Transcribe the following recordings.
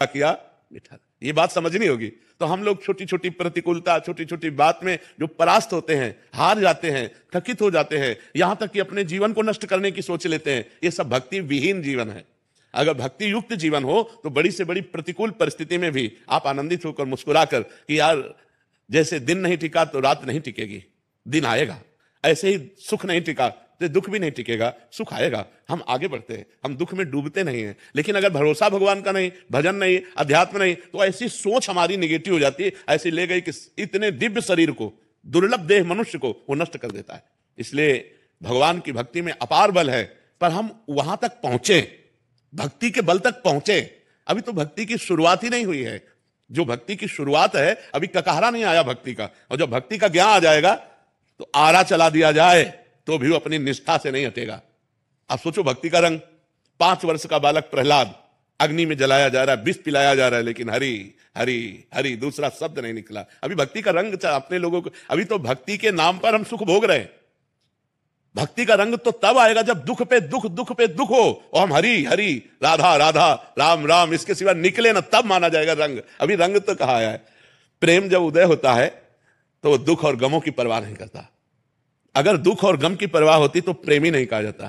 किया मीठा। ये बात समझनी होगी। तो हम लोग छोटी छोटी प्रतिकूलता, छोटी छोटी बात में जो परास्त होते हैं, हार जाते हैं, थकित हो जाते हैं, यहां तक कि अपने जीवन को नष्ट करने की सोच लेते हैं, ये सब भक्ति विहीन जीवन है। अगर भक्ति युक्त जीवन हो तो बड़ी से बड़ी प्रतिकूल परिस्थिति में भी आप आनंदित होकर मुस्कुराकर कि यार जैसे दिन नहीं टिका तो रात नहीं टिकेगी, दिन आएगा। ऐसे ही सुख नहीं टिका तो दुख भी नहीं टिकेगा, सुख आएगा। हम आगे बढ़ते हैं, हम दुख में डूबते नहीं हैं। लेकिन अगर भरोसा भगवान का नहीं, भजन नहीं, अध्यात्म नहीं, तो ऐसी सोच हमारी निगेटिव हो जाती है, ऐसी ले गई कि इतने दिव्य शरीर को, दुर्लभ देह मनुष्य को वो नष्ट कर देता है। इसलिए भगवान की भक्ति में अपार बल है, पर हम वहां तक पहुंचे, भक्ति के बल तक पहुंचे। अभी तो भक्ति की शुरुआत ही नहीं हुई है। जो भक्ति की शुरुआत है, अभी ककहरा नहीं आया भक्ति का। और जब भक्ति का ज्ञान आ जाएगा तो आरा चला दिया जाए तो भी वो अपनी निष्ठा से नहीं हटेगा। आप सोचो, भक्ति का रंग, 5 वर्ष का बालक प्रहलाद अग्नि में जलाया जा रहा है, विष पिलाया जा रहा है, लेकिन हरि हरि हरि दूसरा शब्द नहीं निकला। अभी भक्ति का रंग अपने लोगों को, अभी तो भक्ति के नाम पर हम सुख भोग रहे हैं। भक्ति का रंग तो तब आएगा जब दुख पे दुख, दुख पे दुख हो और हम हरि हरि राधा राधा राम राम इसके सिवा निकले ना, तब माना जाएगा रंग। अभी रंग तो कहा है। प्रेम जब उदय होता है तो वो दुख और गमों की परवाह नहीं करता। अगर दुख और गम की परवाह होती तो प्रेमी नहीं कहा जाता।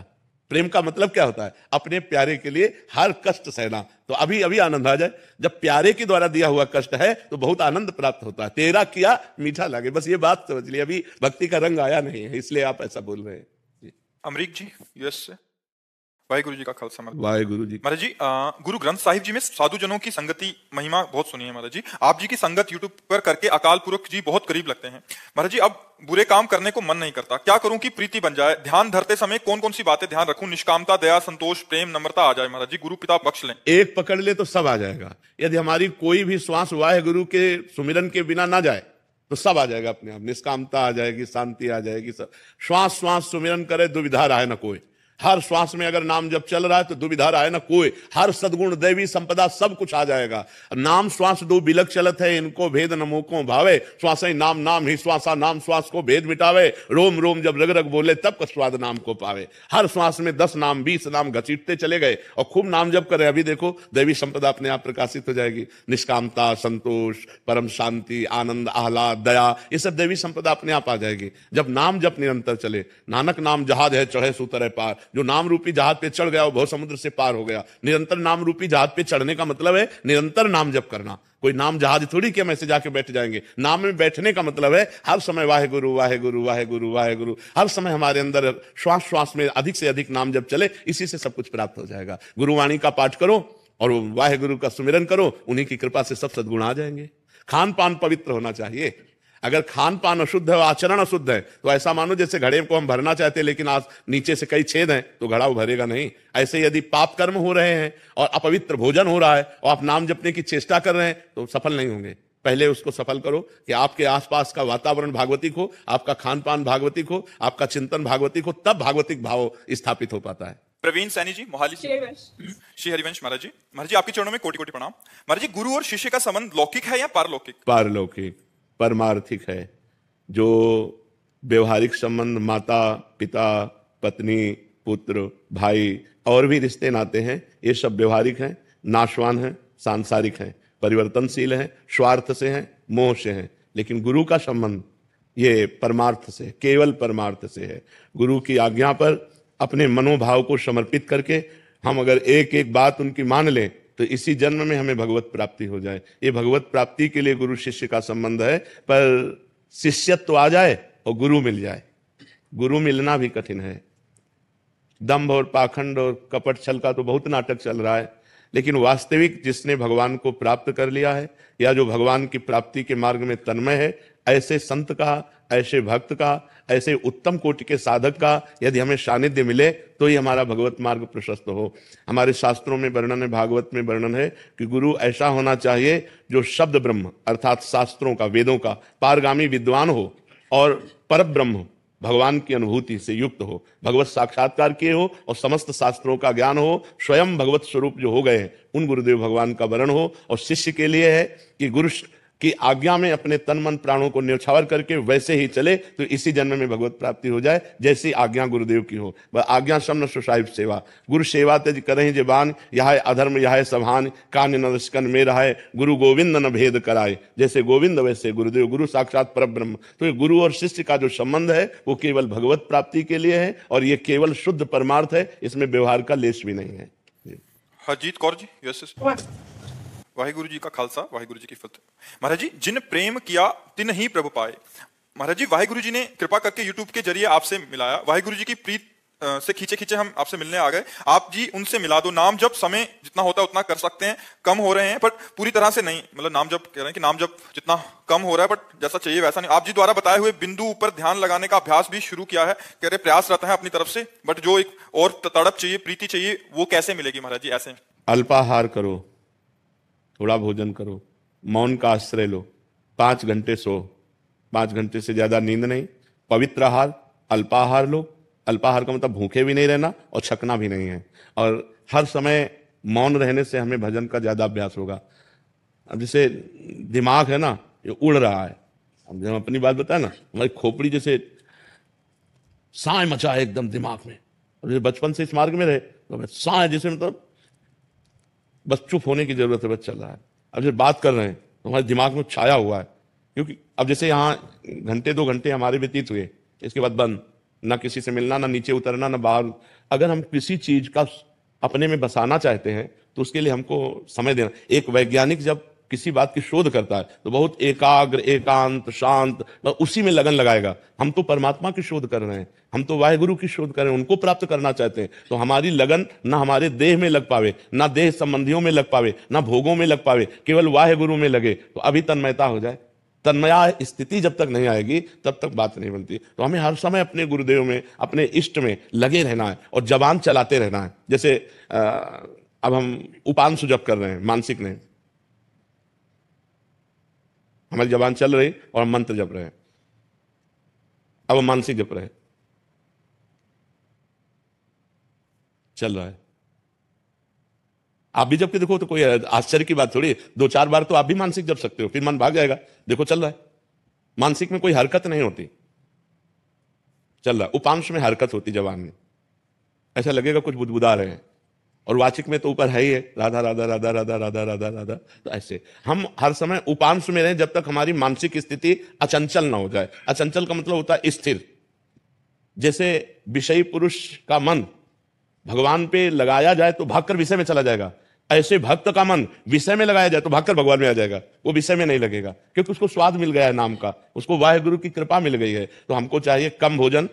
प्रेम का मतलब क्या होता है? अपने प्यारे के लिए हर कष्ट सहना। तो अभी अभी आनंद आ जाए, जब प्यारे के द्वारा दिया हुआ कष्ट है तो बहुत आनंद प्राप्त होता है। तेरा किया मीठा लगे, बस ये बात समझ लिया। अभी भक्ति का रंग आया नहीं है, इसलिए आप ऐसा बोल रहे हैं। अमरीक जी यूएस से, वाहेगुरु जी का खालसा। वाहेगुरु जी। महाराज जी, गुरु ग्रंथ साहिब जी में साधु जनों की संगति महिमा बहुत सुनी है महाराज जी। आप जी की संगत यूट्यूब पर करके अकाल पुरख जी बहुत करीब लगते हैं महाराज जी। अब बुरे काम करने को मन नहीं करता, क्या करूं कि प्रीति बन जाए? ध्यान धरते समय कौन कौन सी बातें ध्यान रखूं? निष्कामता, दया, संतोष, प्रेम, नम्रता आ जाए महाराज जी। गुरु पिता बख्श लें। एक पकड़ ले तो सब आ जाएगा। यदि हमारी कोई भी श्वास वाहेगुरु के सुमिरन के बिना ना जाए तो सब आ जाएगा अपने आप। निष्कामता आ जाएगी, शांति आ जाएगी, सब। श्वास श्वास सुमिरन करे, दुविधा रहे न कोई। हर श्वास में अगर नाम जब चल रहा है तो दुविधा रहे न कोई। हर सद्गुण दैवी संपदा सब कुछ आ जाएगा। नाम श्वास दो बिलक चलत है, इनको भेद न मोको भावे। श्वास ही नाम, नाम ही श्वासा, नाम श्वास को भेद मिटावे। रोम रोम जब रग रग बोले तब स्वाद नाम को पावे। हर श्वास में 10 नाम 20 नाम घसीटते चले गए और खूब नाम जब करे। अभी देखो दैवी संपदा अपने आप प्रकाशित हो जाएगी। निष्कामता, संतोष, परम शांति, आनंद, आह्लाद, दया, ये सब दैवी संपदा अपने आप आ जाएगी जब नाम जप निरंतर चले। नानक नाम जहाज है, चढ़े सुतर पार। जो नाम रूपी जहाज पे चढ़ गया वो भव समुद्र से पार हो गया। निरंतर नाम रूपी जहाज पे चढ़ने का मतलब है निरंतर नाम जप करना। कोई नाम जहाज थोड़ी कि हम ऐसे जाके बैठ जाएंगे। नाम में बैठने का मतलब है हर समय वाहेगुरु वाहेगुरु वाहेगुरु वाहेगुरु। हर समय हमारे अंदर श्वास श्वास में अधिक से अधिक नाम जप चले, इसी से सब कुछ प्राप्त हो जाएगा। गुरुवाणी का पाठ करो और वाहेगुरु का सुमिरन करो, उन्हीं की कृपा से सब सद्गुण आ जाएंगे। खान पान पवित्र होना चाहिए। अगर खान पान अशुद्ध है, आचरण अशुद्ध है, तो ऐसा मानो जैसे घड़े को हम भरना चाहते हैं लेकिन आज नीचे से कई छेद हैं तो घड़ा भरेगा नहीं। ऐसे यदि पाप कर्म हो रहे हैं और अपवित्र भोजन हो रहा है और आप नाम जपने की चेष्टा कर रहे हैं तो सफल नहीं होंगे। पहले उसको सफल करो कि आपके आसपास का वातावरण भागवतिक हो, आपका खान पान भागवतिक हो, आपका चिंतन भागवतिक हो, तब भागवतिक भाव स्थापित हो पाता है। प्रवीण सैनी जी, मोहाली से। श्री हरिवंश महाराज जी। महाराज जी, आपके चरणों में कोटि कोटि प्रणाम। महाराज जी, गुरु और शिष्य का संबंध लौकिक है या पारलौकिक? पारलौकिक, परमार्थिक है। जो व्यवहारिक संबंध माता पिता पत्नी पुत्र भाई और भी रिश्ते नाते हैं, ये सब व्यवहारिक हैं, नाशवान हैं, सांसारिक हैं, परिवर्तनशील हैं, स्वार्थ से हैं, मोह से हैं। लेकिन गुरु का संबंध ये परमार्थ से, केवल परमार्थ से है। गुरु की आज्ञा पर अपने मनोभाव को समर्पित करके हम अगर एक एक बात उनकी मान लें तो इसी जन्म में हमें भगवत प्राप्ति हो जाए। ये भगवत प्राप्ति के लिए गुरु शिष्य का संबंध है। पर शिष्यत्व आ जाए और गुरु मिल जाए, गुरु मिलना भी कठिन है। दंभ और पाखंड और कपट छल का तो बहुत नाटक चल रहा है, लेकिन वास्तविक जिसने भगवान को प्राप्त कर लिया है या जो भगवान की प्राप्ति के मार्ग में तन्मय है, ऐसे संत का, ऐसे भक्त का, ऐसे उत्तम कोटि के साधक का यदि हमें सानिध्य मिले तो ही हमारा भगवत मार्ग प्रशस्त हो। हमारे शास्त्रों में वर्णन है, भागवत में वर्णन है कि गुरु ऐसा होना चाहिए जो शब्द ब्रह्म अर्थात शास्त्रों का, वेदों का पारगामी विद्वान हो और पर ब्रह्म भगवान की अनुभूति से युक्त हो, भगवत साक्षात्कार किए हो और समस्त शास्त्रों का ज्ञान हो, स्वयं भगवत स्वरूप जो हो गए हैं उन गुरुदेव भगवान का वर्ण हो। और शिष्य के लिए है कि गुरु कि आज्ञा में अपने तन मन प्राणों को न्यौछावर करके वैसे ही चले तो इसी जन्म में भगवत प्राप्ति हो जाए, जैसी आज्ञा गुरुदेव की हो। वह आज्ञा समन सुसाहिब सेवा, गुरु सेवा तज करहि जेबान, यह अधर्म यह सभान, कान नरस्कन में रहे, गुरु गोविंद न भेद कराए। जैसे गोविंद वैसे गुरुदेव, गुरु साक्षात परब्रह्म। तो ये गुरु और शिष्य का जो संबंध है वो केवल भगवत प्राप्ति के लिए है, और ये केवल शुद्ध परमार्थ है, इसमें व्यवहार का लेश भी नहीं है। हरजीत कौर जी, वाहिगुरु जी का खालसा, वाहिगुरु जी की फतेह। महाराज जी, जिन प्रेम किया तिन ही प्रभु पाए। महाराज जी, वाहिगुरु जी ने कृपा करके यूट्यूब के जरिए आपसे मिलाया। वाहिगुरु जी की प्रीत से खींचे खींचे हम आपसे मिलने आ गए। आप जी उनसे मिला दो। नाम जप समय जितना होता है उतना कर सकते हैं, कम हो रहे हैं पर पूरी तरह से नहीं। मतलब नाम जप कह रहे हैं कि नाम जप जितना कम हो रहा है बट जैसा चाहिए वैसा नहीं। आप जी द्वारा बताए हुए बिंदु पर ध्यान लगाने का अभ्यास भी शुरू किया है, कह रहे प्रयास रहता है अपनी तरफ से, बट जो एक और तड़प चाहिए, प्रीति चाहिए, वो कैसे मिलेगी महाराज जी? ऐसे अल्पाहार करो, थोड़ा भोजन करो, मौन का आश्रय लो, 5 घंटे सो, 5 घंटे से ज्यादा नींद नहीं, पवित्र आहार, अल्पाहार लो। अल्पाहार का मतलब भूखे भी नहीं रहना और छकना भी नहीं है, और हर समय मौन रहने से हमें भजन का ज्यादा अभ्यास होगा। अब जैसे दिमाग है ना, ये उड़ रहा है। अब जब अपनी बात बताए ना, हमारी खोपड़ी जैसे साए मचा है एकदम दिमाग में। और जैसे बचपन से इस मार्ग में रहे तो साए जैसे, मतलब बस चुप होने की जरूरत है, बस चल रहा है। अब जब बात कर रहे हैं तो हमारे दिमाग में छाया हुआ है, क्योंकि अब जैसे यहाँ घंटे 2 घंटे हमारे व्यतीत हुए, इसके बाद बंद, ना किसी से मिलना, ना नीचे उतरना, ना बाहर। अगर हम किसी चीज का अपने में बसाना चाहते हैं तो उसके लिए हमको समय देना। एक वैज्ञानिक जब किसी बात की शोध करता है तो बहुत एकाग्र, एकांत, शांत, उसी में लगन लगाएगा। हम तो परमात्मा की शोध कर रहे हैं, हम तो वाहिगुरु की शोध कर रहे हैं, उनको प्राप्त करना चाहते हैं। तो हमारी लगन ना हमारे देह में लग पावे, ना देह संबंधियों में लग पावे, ना भोगों में लग पावे, केवल वाहिगुरु में लगे तो अभी तन्मयता हो जाए। तन्मया स्थिति जब तक नहीं आएगी तब तक बात नहीं बनती। तो हमें हर समय अपने गुरुदेव में, अपने इष्ट में लगे रहना है और जबान चलाते रहना है। जैसे अब हम उपांशु जप कर रहे हैं, मानसिक नहीं, हमारी जबान चल रही और हम मंत्र जप रहे हैं। अब हम मानसिक जप रहे हैं, चल रहा है। आप भी जब के देखो तो कोई आश्चर्य की बात थोड़ी। 2-4 बार तो आप भी मानसिक जप सकते हो, फिर मन भाग जाएगा। देखो चल रहा है, मानसिक में कोई हरकत नहीं होती, चल रहा है। उपांश में हरकत होती, जबान में ऐसा लगेगा कुछ बुदबुदा रहे हैं, और वाचिक में तो ऊपर है ही है, राधा राधा राधा राधा राधा राधा राधा। तो ऐसे हम हर समय उपांश में रहें जब तक हमारी मानसिक स्थिति अचंचल ना हो जाए। अचंचल का मतलब होता है स्थिर। जैसे विषयी पुरुष का मन भगवान पे लगाया जाए तो भागकर विषय में चला जाएगा, ऐसे भक्त का मन विषय में लगाया जाए तो भागकर भगवान में आ जाएगा, वो विषय में नहीं लगेगा, क्योंकि उसको स्वाद मिल गया है नाम का, उसको वाहिगुरु की कृपा मिल गई है। तो हमको चाहिए कम भोजन,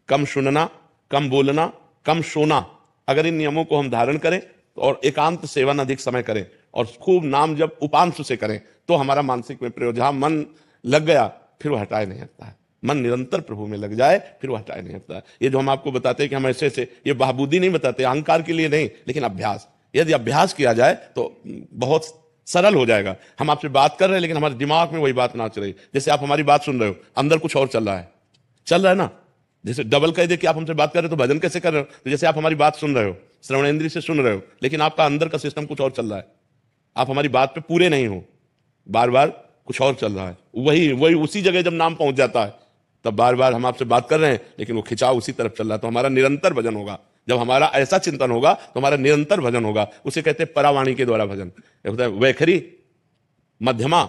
कम सुनना, कम बोलना, कम सोना। अगर इन नियमों को हम धारण करें और एकांत सेवन अधिक समय करें और खूब नाम जब उपांश से करें तो हमारा मानसिक में प्रयोग, जहां मन लग गया फिर वो हटाए नहीं हटता है। मन निरंतर प्रभु में लग जाए फिर वो हटाए नहीं हटता है। ये जो हम आपको बताते हैं कि हम ऐसे ऐसे, ये बहाबूदी नहीं बताते, अहंकार के लिए नहीं, लेकिन अभ्यास। यदि अभ्यास किया जाए तो बहुत सरल हो जाएगा। हम आपसे बात कर रहे हैं लेकिन हमारे दिमाग में वही बात नाच रही। जैसे आप हमारी बात सुन रहे हो, अंदर कुछ और चल रहा है ना। जैसे डबल कह दे कि आप हमसे बात कर रहे हो तो भजन कैसे कर रहे हो? तो जैसे आप हमारी बात सुन रहे हो, श्रवणेंद्रिय से सुन रहे हो, लेकिन आपका अंदर का सिस्टम कुछ और चल रहा है। आप हमारी बात पे पूरे नहीं हो, बार बार कुछ और चल रहा है। वही उसी जगह जब नाम पहुंच जाता है तब बार बार हम आपसे बात कर रहे हैं लेकिन वो खिंचाव उसी तरफ चल रहा है। तो हमारा निरंतर भजन होगा। जब हमारा ऐसा चिंतन होगा तो हमारा निरंतर भजन होगा। उसे कहते हैं परावाणी के द्वारा भजन। होता है वैखरी, मध्यमा,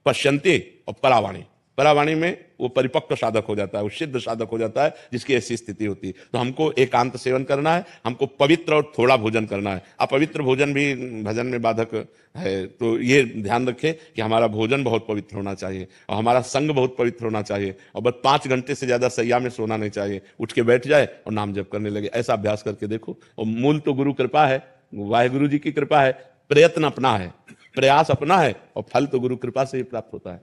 पश्यंती और परावाणी। परावाणी में वो परिपक्व साधक हो जाता है, वो सिद्ध साधक हो जाता है जिसकी ऐसी स्थिति होती है। तो हमको एकांत सेवन करना है, हमको पवित्र और थोड़ा भोजन करना है। अपवित्र भोजन भी भजन में बाधक है, तो ये ध्यान रखें कि हमारा भोजन बहुत पवित्र होना चाहिए और हमारा संग बहुत पवित्र होना चाहिए। और बस 5 घंटे से ज्यादा सैया में सोना नहीं चाहिए, उठ के बैठ जाए और नाम जप करने लगे। ऐसा अभ्यास करके देखो। और मूल तो गुरु कृपा है, वाहिगुरु जी की कृपा है, प्रयत्न अपना है, प्रयास अपना है और फल तो गुरु कृपा से ही प्राप्त होता है।